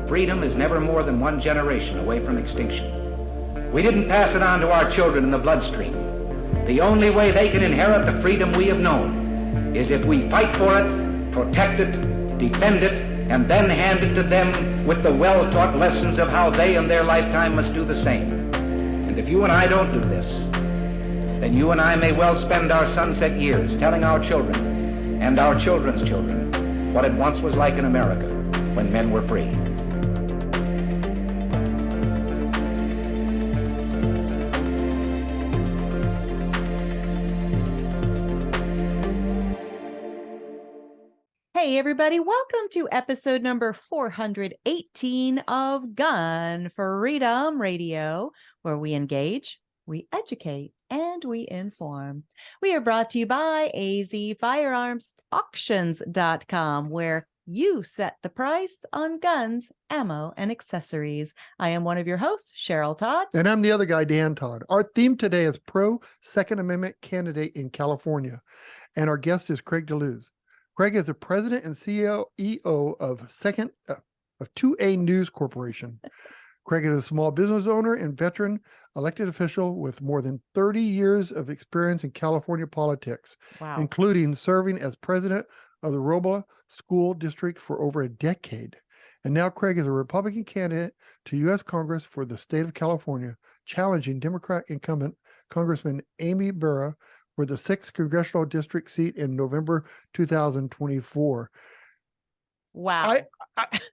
freedom is never more than one generation away from extinction. We didn't pass it on to our children in the bloodstream. The only way they can inherit the freedom we have known is if we fight for it, protect it, defend it, and then hand it to them with the well-taught lessons of how they in their lifetime must do the same. And if you and I don't do this, then you and I may well spend our sunset years telling our children and our children's children what it once was like in America when men were free. Hey everybody, welcome to episode number 418 of Gun Freedom Radio, where we engage, we educate, and we inform. We are brought to you by azfirearmsauctions.com, where you set the price on guns, ammo, and accessories. I am one of your hosts, Cheryl Todd. And I'm the other guy, Dan Todd. Our theme today is pro-Second Amendment candidate in California. And our guest is Craig DeLuz. Craig is the president and CEO of 2A News Corporation. Craig is a small business owner and veteran elected official with more than 30 years of experience in California politics, including serving as president of the Robla School District for over a decade. And now Craig is a Republican candidate to US Congress for the state of California, challenging Democrat incumbent Congressman Amy Bera for the 6th Congressional District seat in November 2024. Wow.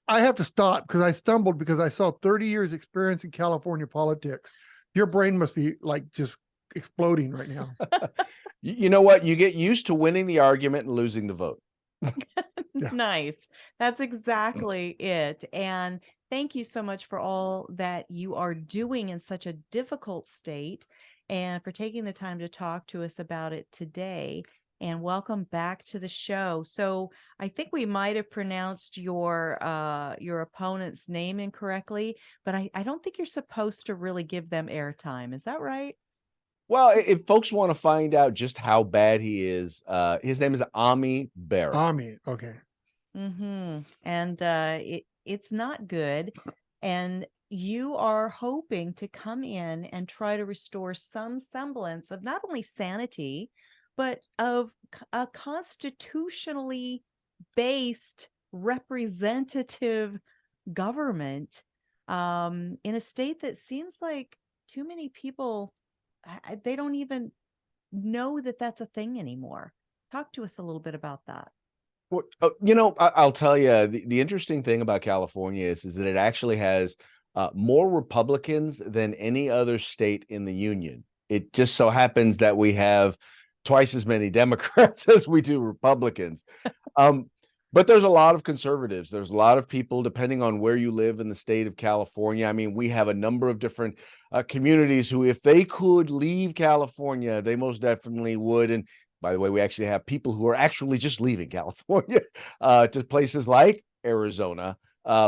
I have to stop because I stumbled because I saw 30 years experience in California politics. Your brain must be like just exploding right now. You know what? You get used to winning the argument and losing the vote. Yeah. Nice. That's exactly it. And thank you so much for all that you are doing in such a difficult state and for taking the time to talk to us about it today. And welcome back to the show. So I think we might have pronounced your opponent's name incorrectly, but I don't think you're supposed to really give them airtime. Is that right? Well, if folks want to find out just how bad he is, his name is Ami Bera. Ami, okay. Mm-hmm. And it's not good. And you are hoping to come in and try to restore some semblance of not only sanity, but of a constitutionally based representative government in a state that seems like too many people, they don't even know that that's a thing anymore. Talk to us a little bit about that. Well, you know, I'll tell you, the interesting thing about California is that it actually has more Republicans than any other state in the union. It just so happens that we have twice as many Democrats as we do Republicans. But there's a lot of conservatives. There's a lot of people, depending on where you live in the state of California. I mean, we have a number of different communities who, if they could leave California, they most definitely would. And by the way, we actually have people who are actually just leaving California to places like Arizona,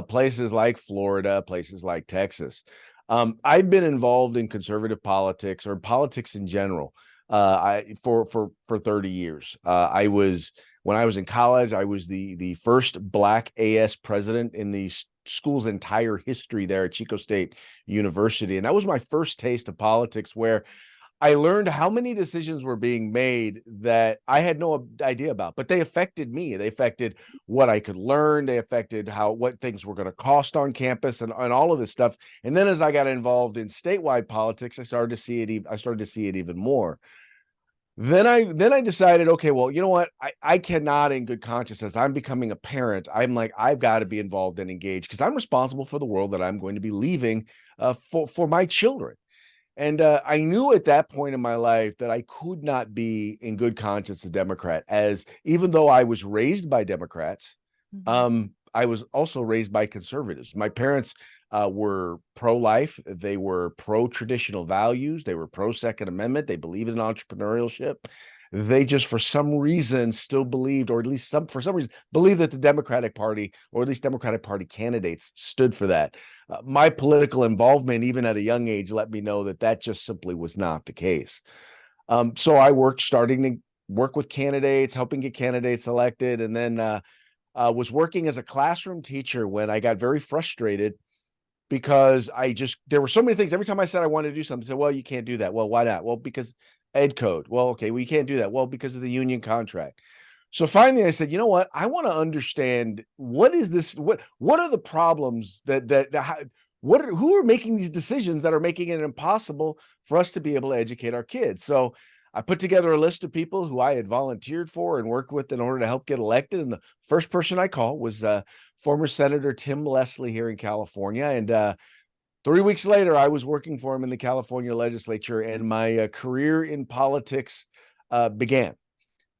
places like Florida, places like Texas. I've been involved in conservative politics or politics in general for 30 years. When I was in college, I was the first Black AS president in the school's entire history there at Chico State University. And that was my first taste of politics, where I learned how many decisions were being made that I had no idea about, but they affected me. They affected what I could learn. They affected what things were going to cost on campus and all of this stuff. And then as I got involved in statewide politics, I started to see it even more. Then I decided, okay, well, you know what? I cannot in good conscience, as I'm becoming a parent, I'm like, I've got to be involved and engaged because I'm responsible for the world that I'm going to be leaving for my children. And I knew at that point in my life that I could not be in good conscience a Democrat, as even though I was raised by Democrats, I was also raised by conservatives. My parents were pro-life. They were pro-traditional values. They were pro-Second Amendment. They believed in entrepreneurship. They just, for some reason, still believed, or at least for some reason, believed that the Democratic Party, or at least Democratic Party candidates, stood for that. My political involvement, even at a young age, let me know that just simply was not the case. So I starting to work with candidates, helping get candidates elected, and then was working as a classroom teacher when I got very frustrated because there were so many things. Every time I said I wanted to do something, I said, well, you can't do that. Well, why not? Well, because ed code. Well, okay, well, you can't do that. Well, because of the union contract. So finally I said, you know what? I want to understand what is this? What are the problems who are making these decisions that are making it impossible for us to be able to educate our kids? So I put together a list of people who I had volunteered for and worked with in order to help get elected. And the first person I called was former Senator Tim Leslie here in California. And 3 weeks later, I was working for him in the California legislature, and my career in politics began.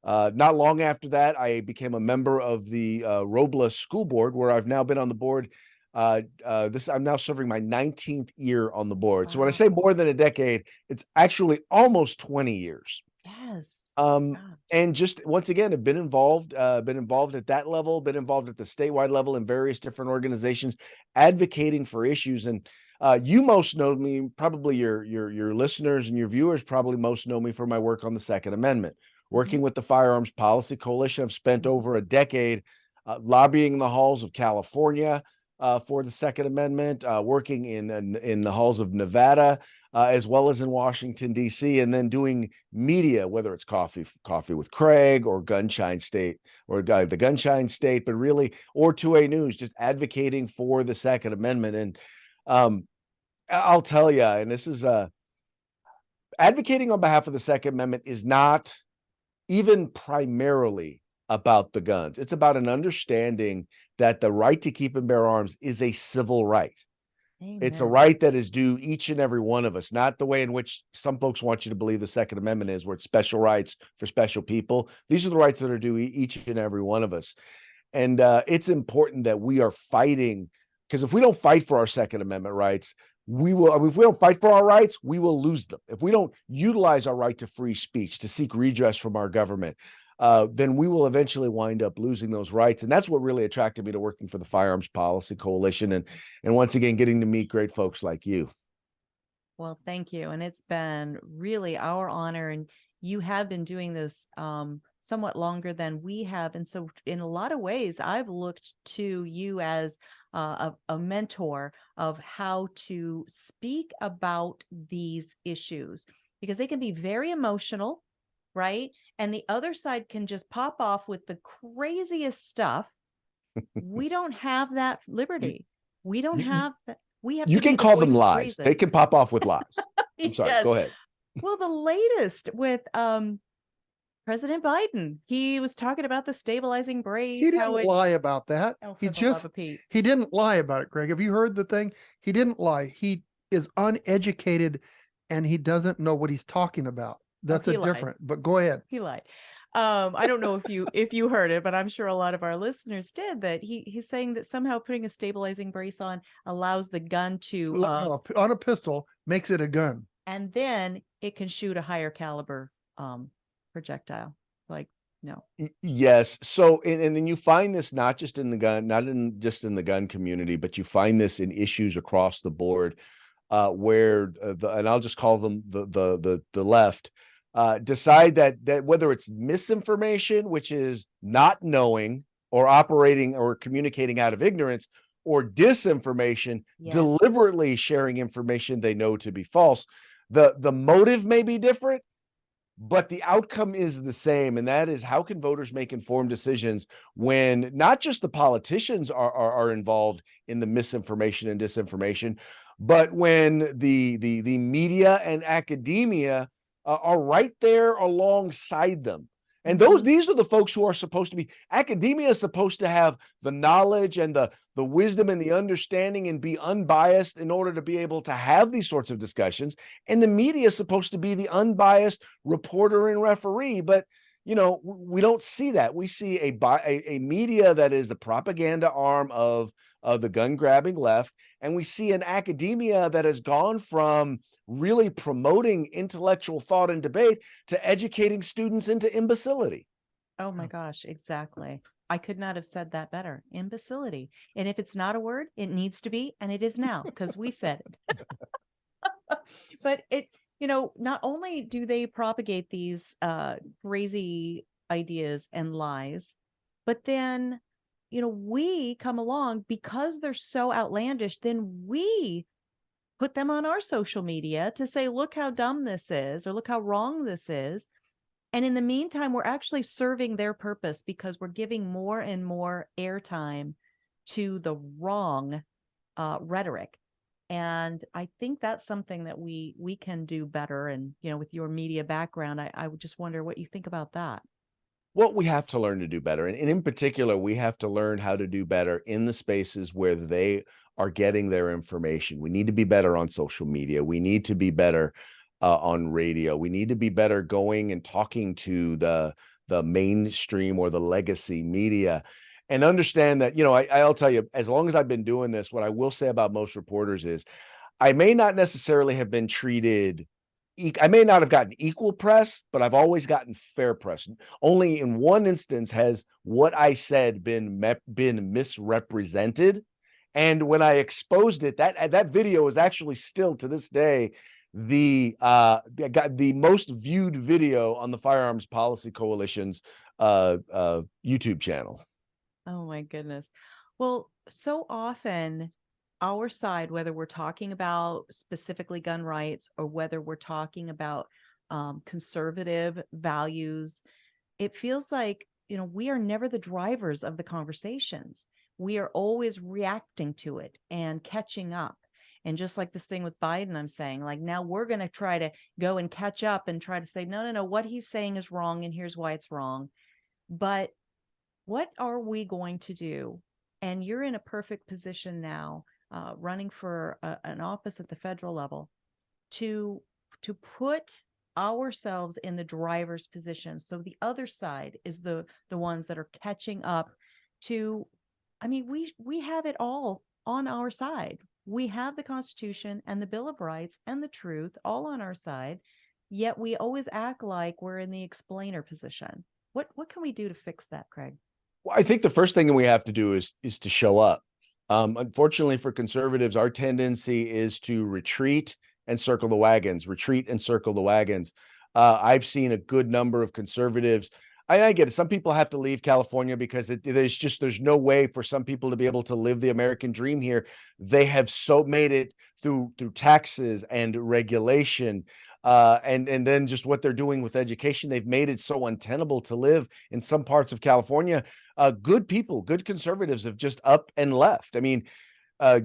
Not long after that, I became a member of the Robla School Board, where I've now been on the board. I'm now serving my 19th year on the board. So when I say more than a decade, it's actually almost 20 years. Yes. And just once again, have been involved at that level, been involved at the statewide level in various different organizations, advocating for issues. And you most know me, probably your listeners and your viewers probably most know me for my work on the Second Amendment. Working with the Firearms Policy Coalition, I've spent over a decade lobbying the halls of California for the Second Amendment, working in the halls of Nevada, as well as in Washington, D.C., and then doing media, whether it's Coffee with Craig or Gunshine State or the Gunshine State, but really, or 2A News, just advocating for the Second Amendment. And I'll tell you, and this is advocating on behalf of the Second Amendment is not even primarily about the guns. It's about an understanding that the right to keep and bear arms is a civil right. Amen. It's a right that is due each and every one of us, not the way in which some folks want you to believe the Second Amendment is, where it's special rights for special people. These are the rights that are due each and every one of us. And it's important that we are fighting, because if we don't fight for our Second Amendment rights, we will. I mean, if we don't fight for our rights, we will lose them. If we don't utilize our right to free speech, to seek redress from our government, then we will eventually wind up losing those rights. And that's what really attracted me to working for the Firearms Policy Coalition. And once again, getting to meet great folks like you. Well, thank you. And it's been really our honor. And you have been doing this somewhat longer than we have. And so in a lot of ways, I've looked to you as a mentor of how to speak about these issues, because they can be very emotional, right? And the other side can just pop off with the craziest stuff. We don't have that liberty. We don't have that. We have. You can call them lies. They can pop off with lies. I'm sorry. Yes. Go ahead. Well, the latest with President Biden, he was talking about the stabilizing brace. He didn't lie about that. Oh, he didn't lie about it, Greg. Have you heard the thing? He didn't lie. He is uneducated and he doesn't know what he's talking about. That's different, but go ahead. He lied. I don't know if you heard it, but I'm sure a lot of our listeners did, that he's saying that somehow putting a stabilizing brace on allows the gun to on a pistol makes it a gun. And then it can shoot a higher caliber projectile. Like, no. Yes. So, and then you find this not just in the gun, just in the gun community, but you find this in issues across the board, where and I'll just call them the left, decide that whether it's misinformation, which is not knowing or operating or communicating out of ignorance, or disinformation, deliberately sharing information they know to be false, the motive may be different, but the outcome is the same. And that is, how can voters make informed decisions when not just the politicians are involved in the misinformation and disinformation, but when the media and academia are right there alongside them. And these are the folks who are supposed to be, academia is supposed to have the knowledge and the wisdom and the understanding and be unbiased in order to be able to have these sorts of discussions. And the media is supposed to be the unbiased reporter and referee. But, you know, we don't see that. We see a media that is the propaganda arm of the gun grabbing left. And we see an academia that has gone from really promoting intellectual thought and debate to educating students into imbecility. Oh my gosh, exactly. I could not have said that better. Imbecility. And if it's not a word, it needs to be, and it is now, because we said it. But it, you know, not only do they propagate these crazy ideas and lies, but then, we come along because they're so outlandish, then we put them on our social media to say, look how dumb this is, or look how wrong this is. And in the meantime, we're actually serving their purpose because we're giving more and more airtime to the wrong rhetoric. And I think that's something that we can do better. And, with your media background, I would just wonder what you think about that. Well, we have to learn to do better. And in particular, we have to learn how to do better in the spaces where they are getting their information. We need to be better on social media. We need to be better on radio. We need to be better going and talking to the mainstream or the legacy media, and understand that, I'll tell you, as long as I've been doing this, what I will say about most reporters is I may not necessarily have been treated, I may not have gotten equal press, but I've always gotten fair press. Only in one instance has what I said been misrepresented. And when I exposed it, that video is actually still to this day the most viewed video on the Firearms Policy Coalition's YouTube channel. Oh my goodness. Well, so often our side, whether we're talking about specifically gun rights or whether we're talking about conservative values, it feels like, we are never the drivers of the conversations. We are always reacting to it and catching up. And just like this thing with Biden, I'm saying, like, now we're going to try to go and catch up and try to say, no, what he's saying is wrong and here's why it's wrong. But what are we going to do? And you're in a perfect position now, running for an office at the federal level, to put ourselves in the driver's position. So the other side is the ones that are catching up to. I mean, we have it all on our side. We have the Constitution and the Bill of Rights and the truth all on our side, yet we always act like we're in the explainer position. What can we do to fix that, Craig? Well, I think the first thing we have to do is to show up. Unfortunately for conservatives, our tendency is to retreat and circle the wagons, I've seen a good number of conservatives. I get it. Some people have to leave California because there's no way for some people to be able to live the American dream here. They have so made it through taxes and regulation, and then just what they're doing with education. They've made it so untenable to live in some parts of California. Good people, good conservatives have just up and left. I mean,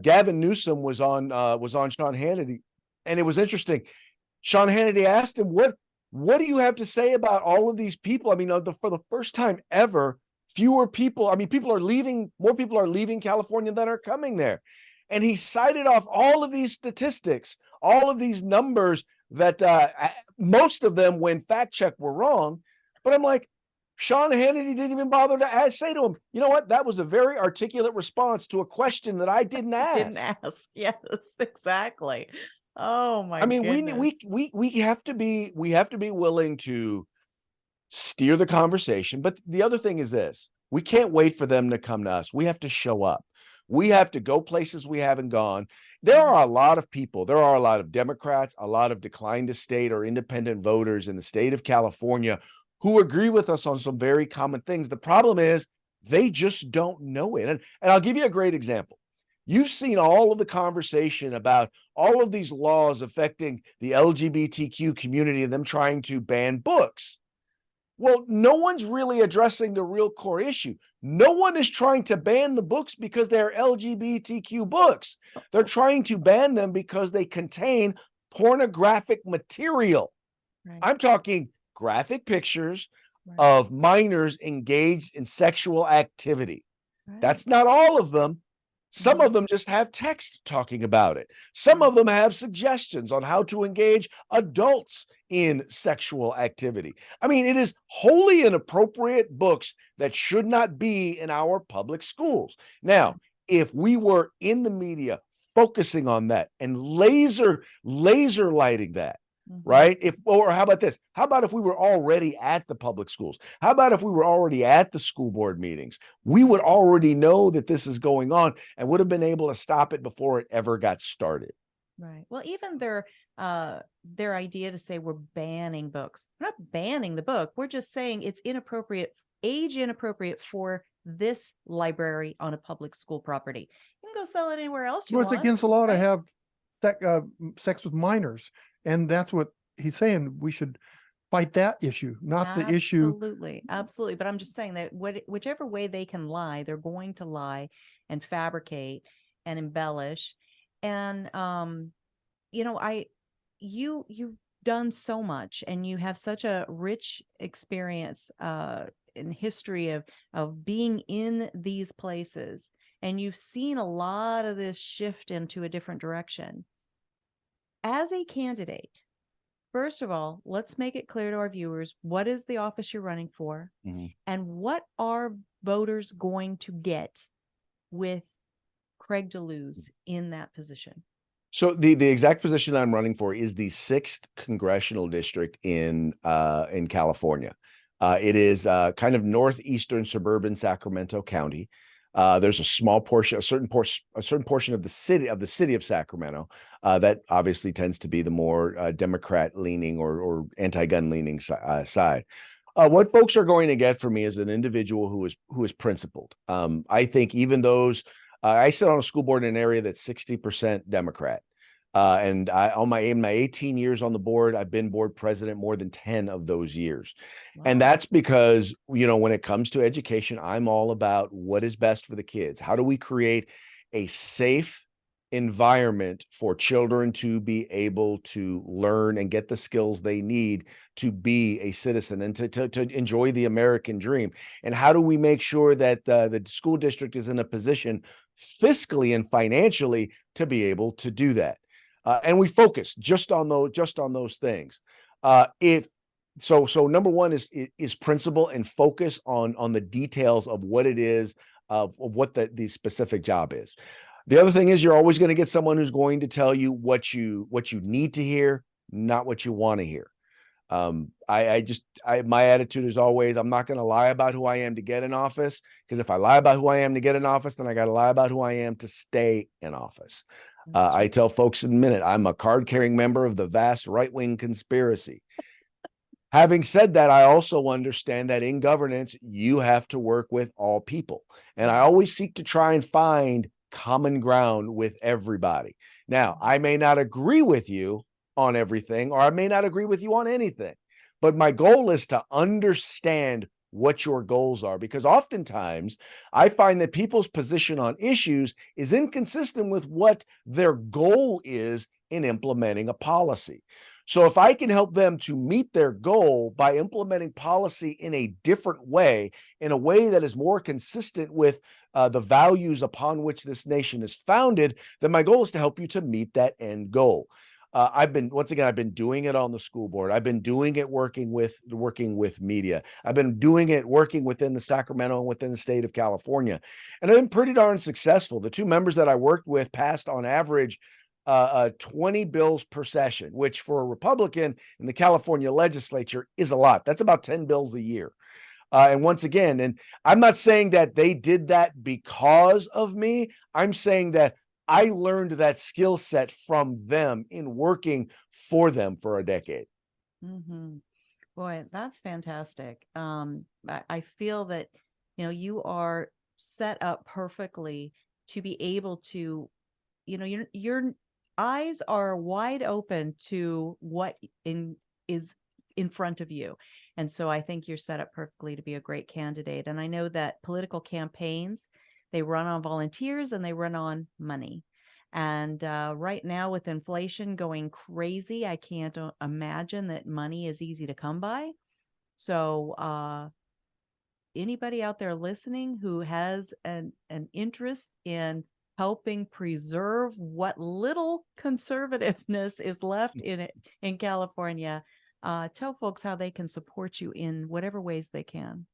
Gavin Newsom was on Sean Hannity, and it was interesting. Sean Hannity asked him, what do you have to say about all of these people? I mean, for the first time ever, fewer people, more people are leaving California than are coming there. And he cited off all of these statistics, all of these numbers that most of them, when fact checked, were wrong. But I'm like, Sean Hannity didn't even bother to say to him, you know what? That was a very articulate response to a question that I didn't ask. Yes, exactly. Oh my! I mean, goodness. we have to be willing to steer the conversation. But the other thing is this: we can't wait for them to come to us. We have to show up. We have to go places we haven't gone. There are a lot of people. There are a lot of Democrats, a lot of declined to state or independent voters in the state of California who agree with us on some very common things. The problem is they just don't know it. And I'll give you a great example. You've seen all of the conversation about all of these laws affecting the LGBTQ community and them trying to ban books. Well, no one's really addressing the real core issue. No one is trying to ban the books because they're LGBTQ books. They're trying to ban them because they contain pornographic material. Right. I'm talking graphic pictures of minors engaged in sexual activity. Right. That's not all of them. Some of them just have text talking about it. Some of them have suggestions on how to engage adults in sexual activity. I mean, it is wholly inappropriate books that should not be in our public schools. Now, if we were in the media focusing on that and laser lighting that, right? Or how about this? How about if we were already at the public schools? How about if we were already at the school board meetings? We would already know that this is going on and would have been able to stop it before it ever got started. Right. Well, even their idea to say we're banning books. We're not banning the book. We're just saying it's inappropriate, age inappropriate for this library on a public school property. You can go sell it anywhere else you Well, it's want. against the law to right? have sex with minors. And that's what he's saying. We should fight that issue, not the issue. Absolutely. Absolutely. But I'm just saying that whichever way they can lie, they're going to lie and fabricate and embellish. And, you've done so much, and you have such a rich experience, in history of being in these places. And you've seen a lot of this shift into a different direction. As a candidate, first of all, let's make it clear to our viewers, what is the office you're running for? And what are voters going to get with Craig DeLuz in that position? So the exact position I'm running for is the 6th Congressional District in California. It is kind of northeastern suburban Sacramento County. There's a certain portion of the city of Sacramento that obviously tends to be the more Democrat leaning or anti-gun leaning side. What folks are going to get from me is an individual who is principled. I think even those I sit on a school board in an area that's 60% Democrat. And in my 18 years on the board, I've been board president more than 10 of those years. Wow. And that's because, when it comes to education, I'm all about what is best for the kids. How do we create a safe environment for children to be able to learn and get the skills they need to be a citizen and to enjoy the American dream? And how do we make sure that the school district is in a position fiscally and financially to be able to do that? And we focus just on those things. So number one is principle and focus on the details of what it is of what the specific job is. The other thing is you're always going to get someone who's going to tell you what you need to hear, not what you want to hear. My attitude is always, I'm not going to lie about who I am to get in office, because if I lie about who I am to get in office, then I got to lie about who I am to stay in office. I tell folks in a minute, I'm a card-carrying member of the vast right-wing conspiracy. Having said that, I also understand that in governance, you have to work with all people. And I always seek to try and find common ground with everybody. Now, I may not agree with you on everything, or I may not agree with you on anything, but my goal is to understand what your goals are, because oftentimes I find that people's position on issues is inconsistent with what their goal is in implementing a policy. So if I can help them to meet their goal by implementing policy in a different way, in a way that is more consistent with the values upon which this nation is founded, then my goal is to help you to meet that end goal. I've been doing it on the school board. I've been doing it working with media. I've been doing it working within the Sacramento and within the state of California. And I've been pretty darn successful. The two members that I worked with passed on average 20 bills per session, which for a Republican in the California legislature is a lot. That's about 10 bills a year. And once again, and I'm not saying that they did that because of me. I'm saying that I learned that skill set from them in working for them for a decade. Mm-hmm. Boy, that's fantastic. I feel that, you are set up perfectly to be able to, your eyes are wide open to what is in front of you. And so I think you're set up perfectly to be a great candidate. And I know that political campaigns, they run on volunteers and they run on money. And right now with inflation going crazy, I can't imagine that money is easy to come by. So anybody out there listening who has an interest in helping preserve what little conservativeness is left in California, tell folks how they can support you in whatever ways they can.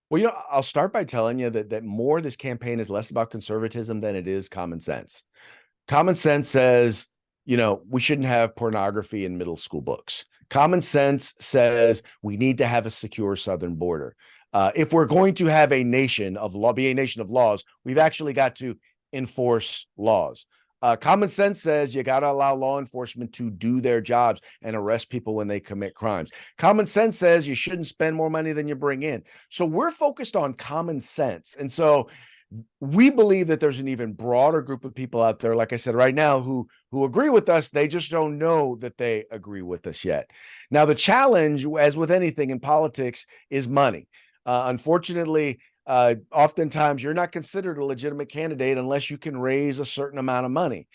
Well, I'll start by telling you that more this campaign is less about conservatism than it is common sense. Common sense says, we shouldn't have pornography in middle school books. Common sense says we need to have a secure southern border. If we're going to have a nation of law, be a nation of laws, we've actually got to enforce laws. Common sense says you got to allow law enforcement to do their jobs and arrest people when they commit crimes. Common sense says you shouldn't spend more money than you bring in. So we're focused on common sense. And so we believe that there's an even broader group of people out there, like I said, right now, who agree with us. They just don't know that they agree with us yet. Now, the challenge, as with anything in politics, is money. Unfortunately, oftentimes you're not considered a legitimate candidate unless you can raise a certain amount of money.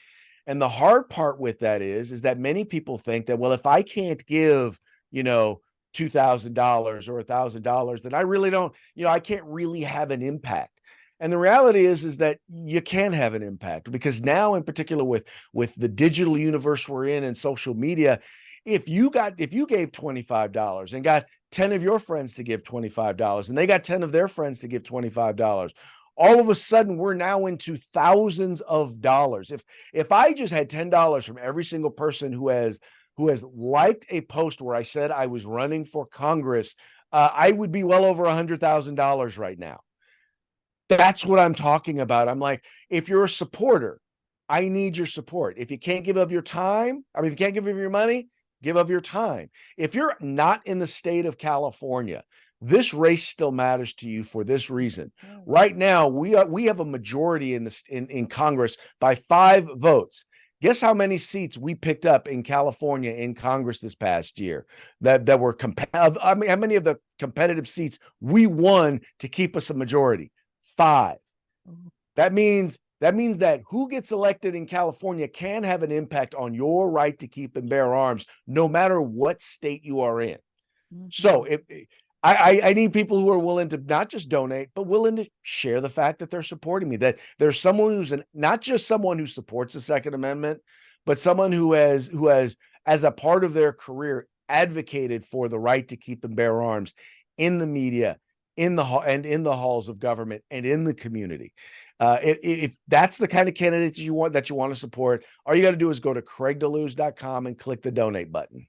And the hard part with that is that many people think that, well, if I can't give, $2,000 or $1,000, then I really don't, I can't really have an impact. And the reality is that you can have an impact, because now, in particular, with the digital universe we're in and social media, if you gave $25 and got 10 of your friends to give $25, and they got 10 of their friends to give $25, all of a sudden we're now into thousands of dollars. If I just had $10 from every single person who has liked a post where I said I was running for Congress, I would be well over $100,000 right now. That's what I'm talking about. I'm like, if you're a supporter, I need your support. If you can't give of your time, if you can't give of your money, give of your time. If you're not in the state of California, this race still matters to you for this reason. Right now, we have a majority in Congress by 5 votes. Guess how many seats we picked up in California in Congress this past year that were how many of the competitive seats we won to keep us a majority? 5. That means that who gets elected in California can have an impact on your right to keep and bear arms, no matter what state you are in. So I need people who are willing to not just donate, but willing to share the fact that they're supporting me, that there's someone who's not just someone who supports the Second Amendment, but someone who has, as a part of their career, advocated for the right to keep and bear arms in the media, in the halls of government, and in the community. If that's the kind of candidate you want to support, all you got to do is go to CraigDeLuz.com and click the donate button.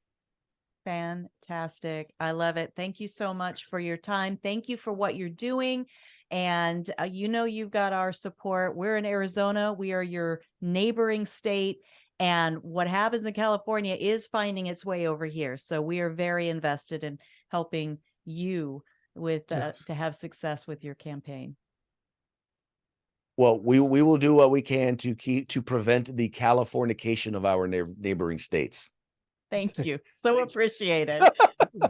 Fantastic. I love it. Thank you so much for your time. Thank you for what you're doing. And you've got our support. We're in Arizona. We are your neighboring state. And what happens in California is finding its way over here. So we are very invested in helping you with to have success with your campaign. Well, we will do what we can to prevent the Californication of our neighboring states. Thank you. So appreciate it.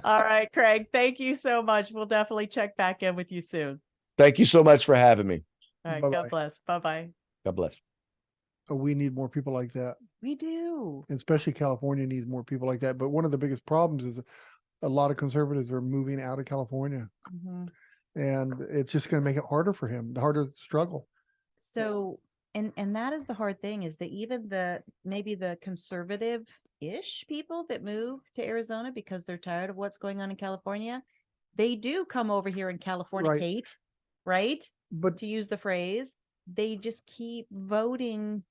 All right, Craig, thank you so much. We'll definitely check back in with you soon. Thank you so much for having me. All right. Bye-bye. God bless. Bye-bye. God bless. We need more people like that. We do. Especially California needs more people like that. But one of the biggest problems is a lot of conservatives are moving out of California. And it's just going to make it harder for him, the harder struggle. So, and that is the hard thing, is that even maybe the conservative-ish people that move to Arizona because they're tired of what's going on in California, they do come over here and Californicate, right? But to use the phrase, they just keep voting,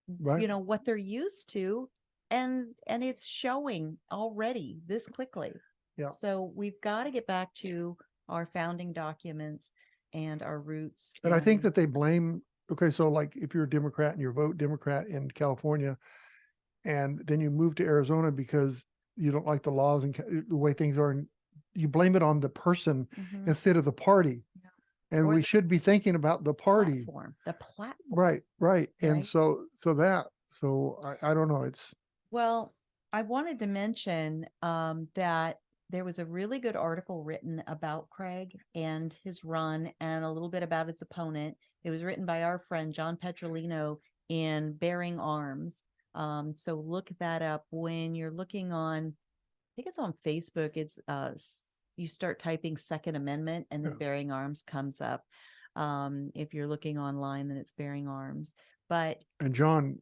what they're used to, and it's showing already this quickly. Yeah. So we've got to get back to our founding documents and our roots. And I think that they blame, so like if you're a Democrat and you vote Democrat in California, and then you move to Arizona because you don't like the laws and the way things are, and you blame it on the person instead of the party. Yeah. And we should be thinking about the party. The platform. Right. And so I don't know. Well, I wanted to mention that there was a really good article written about Craig and his run and a little bit about its opponent. It was written by our friend John Petrolino in Bearing Arms. So look that up when you're looking on, I think it's on Facebook. It's you start typing Second Amendment and then Bearing Arms comes up. If you're looking online, then it's Bearing Arms. And John,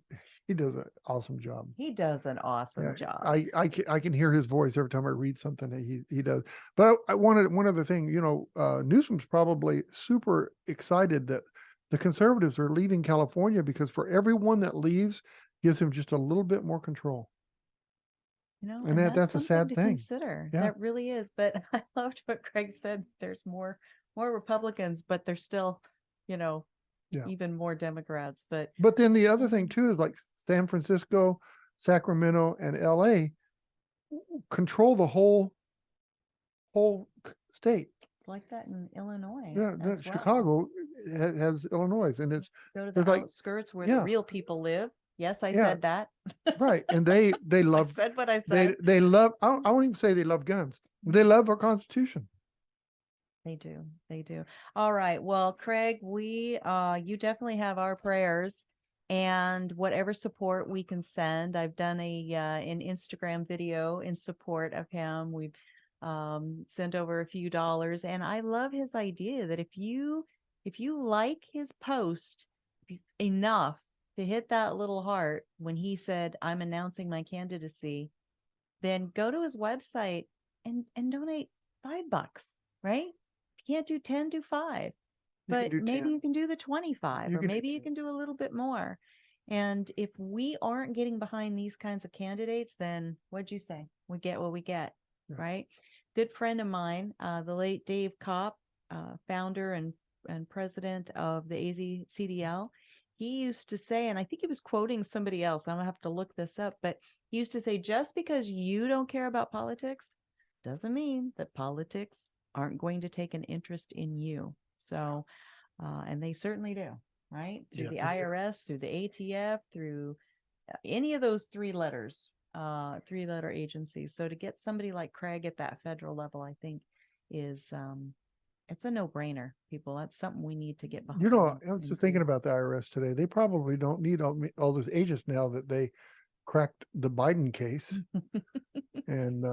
he does an awesome job. He does an awesome job. I can hear his voice every time I read something that he does. But I wanted one other thing. Newsom's probably super excited that the conservatives are leaving California, because for everyone that leaves gives him just a little bit more control. And that's a sad thing. Consider. Yeah. That really is. But I loved what Craig said. There's more Republicans, but they're still, Yeah. even more Democrats. But But then the other thing too is like San Francisco, Sacramento, and LA control the whole state. it's like that in Illinois Yeah, as well. Chicago has Illinois, and it's Go to there's the like outskirts where yeah. the real people live. Yes, I Yeah. said that. right, and they I love said what I said. they love. I won't even say they love guns. They love our Constitution. They do. They do. All right. Well, Craig, you definitely have our prayers and whatever support we can send. I've done an Instagram video in support of him. We've sent over a few dollars, and I love his idea that if you like his post enough to hit that little heart when he said, "I'm announcing my candidacy," then go to his website and donate $5, right? If you can't do 10, do 5. You can But do maybe 10. you can do the 25, You or can do maybe you 10. can do a little bit more. And if we aren't getting behind these kinds of candidates, then what'd you say? We get what we get, Yeah. right? Good friend of mine, the late Dave Kopp, founder and president of the AZCDL, he used to say, and I think he was quoting somebody else, I'm gonna have to look this up, but he used to say, just because you don't care about politics doesn't mean that politics aren't going to take an interest in you. So, and they certainly do, right? Through the IRS, through the ATF, through any of those three-letter agencies. So to get somebody like Craig at that federal level, I think is, it's a no-brainer, people. That's something we need to get behind. You know, I was just thinking about the IRS today. They probably don't need all those agents now that they cracked the Biden case. And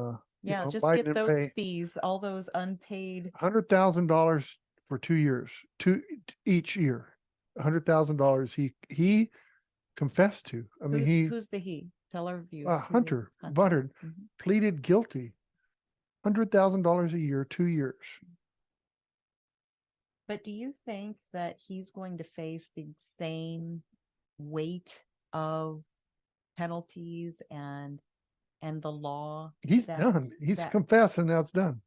yeah, just Biden get those fees, all those unpaid. $100,000 for 2 years, each year. $100,000 he confessed to. I mean, who's the he? Tell our viewers. Hunter Buttard pleaded guilty. $100,000 a year, 2 years. But do you think that he's going to face the same weight of penalties and the law? He's done. He's confessed, and now it's done.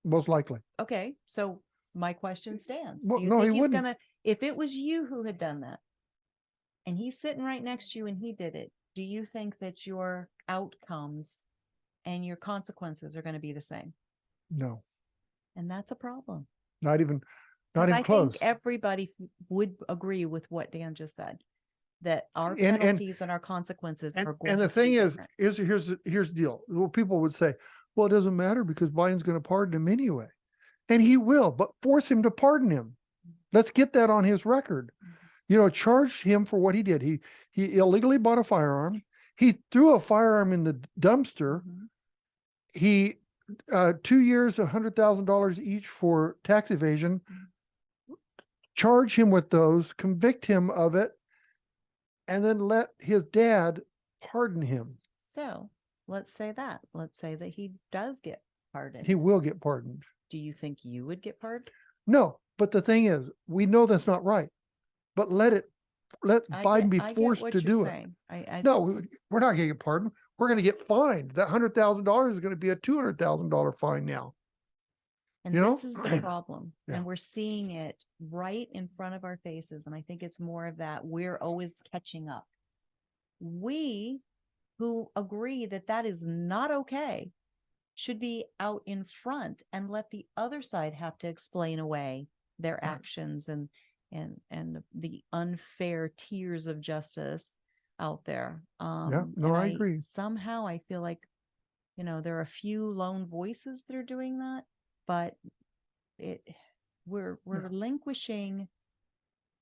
Most likely. Okay, so my question stands. Well, do you no, think he wouldn't. If it was you who had done that, and he's sitting right next to you and he did it, do you think that your outcomes and your consequences are going to be the same? No. And that's a problem. Not even close. I think everybody would agree with what Dan just said, that our penalties and our consequences are going to be different. And the thing is here's the deal. Well, people would say, well, it doesn't matter because Biden's going to pardon him anyway. And he will, but force him to pardon him. Let's get that on his record. Charge him for what he did. He illegally bought a firearm. He threw a firearm in the dumpster. He 2 years, $100,000 each for tax evasion. Charge him with those, convict him of it, and then let his dad pardon him. So let's say that he does get pardoned. He will get pardoned. Do you think you would get pardoned? No, but the thing is, we know that's not right. But let Biden be forced to do it. No, we're not going to get pardoned. We're going to get fined. That $100,000 is going to be a $200,000 fine now. And this is the problem. Yeah. And we're seeing it right in front of our faces. And I think it's more of that. We're always catching up. We who agree that that is not okay should be out in front and let the other side have to explain away their actions and the unfair tiers of justice out there. I agree. Somehow I feel like, there are a few lone voices that are doing that, but we're relinquishing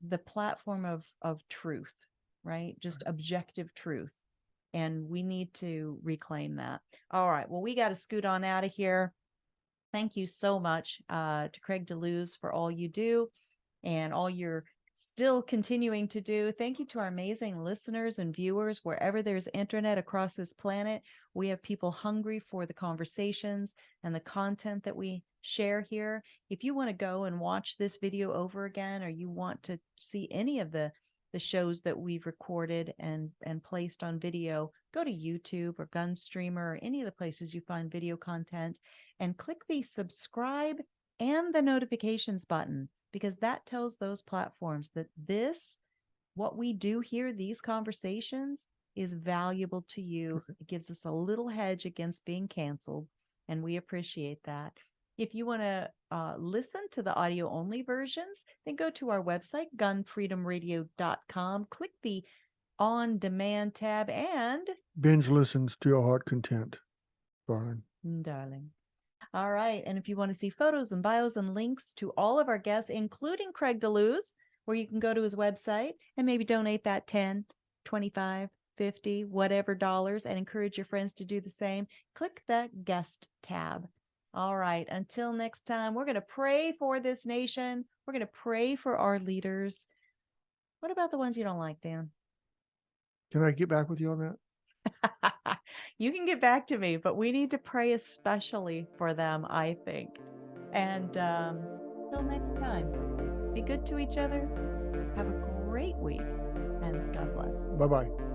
the platform of truth, right? Just objective truth. And we need to reclaim that. All right. Well, we got to scoot on out of here. Thank you so much to Craig DeLuz for all you do and all you're still continuing to do. Thank you to our amazing listeners and viewers wherever there's internet across this planet. We have people hungry for the conversations and the content that we share here. If you want to go and watch this video over again, or you want to see any of the shows that we've recorded and placed on video, go to YouTube or Gunstreamer or any of the places you find video content and click the subscribe and the notifications button, because that tells those platforms that what we do here, these conversations, is valuable to you. It gives us a little hedge against being canceled, and we appreciate that. If you want to listen to the audio only versions, then go to our website, GunFreedomRadio.com, click the on demand tab, and binge listens to your heart content, darling. All right. And if you want to see photos and bios and links to all of our guests, including Craig DeLuz, where you can go to his website and maybe donate that 10, 25, 50, whatever dollars, and encourage your friends to do the same, click the guest tab. All right. Until next time, we're going to pray for this nation. We're going to pray for our leaders. What about the ones you don't like, Dan? Can I get back with you on that? You can get back to me, but we need to pray especially for them, I think. And till next time, be good to each other. Have a great week, and God bless. Bye-bye.